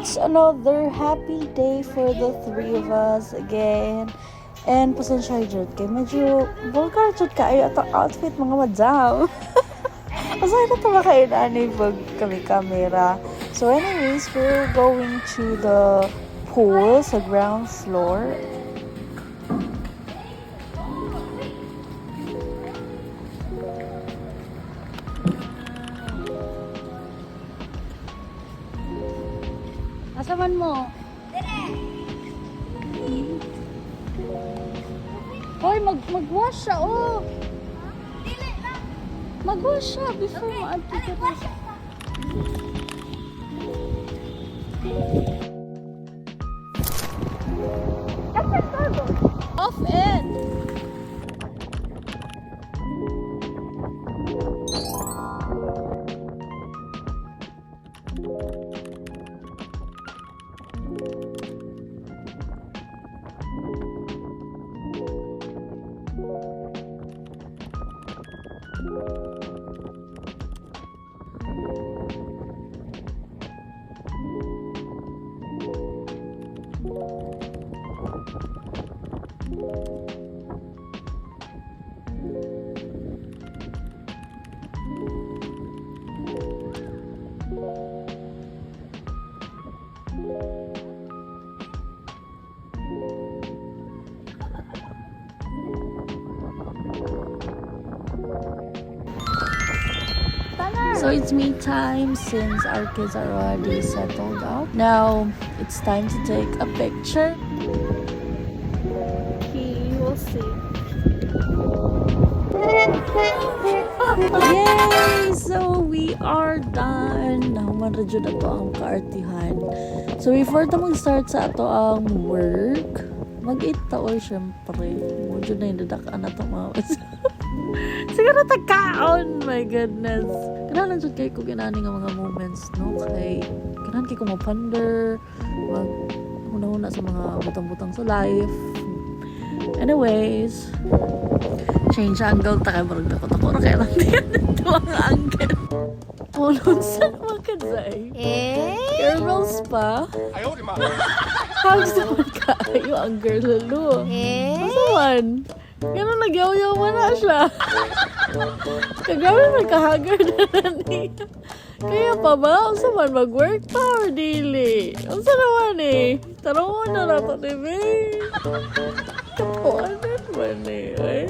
it's another happy day for the three of us again. And pasensya jud kay medyo vulgar jud kaayo atong outfit mga madam. Asay na tama kayo na pag kami camera. So anyways, we're going to the pool sa ground floor. Asaman mo? Hoy, mag-wash siya, oh! Mag-wash siya before ma-add ka. Off it! So it's me time since our kids are already settled up. Now it's time to take a picture. Okay, we'll see. Yay! So we are done. Nahuman ra jud ato ang kaartihan. So before ta mag-start sa ato ang work, mag-eat ta or syempre. Mo jud na indadak-an ato mga siguro tagkaon, my goodness. Kailangan jud kay ko ginani nga mga moments, no? Kay kailangan kay ko mapander, una-una sa mga butang-butang sa life. Anyways, change angle ta kay murag dako ra kay lang dito ang angle. Ulon sa makadzay. Caramels pa. Ayaw di ma. How's naman kayo ang girl lalo? Asa man? Ganun nagyaw-yaw mo na siya. Kagabi magkahagar na niya. Kaya pa ba? Unsa man mag-work pa or dili? Unsa naman eh? Tarungon na nato ni babe. Kapuan naman eh.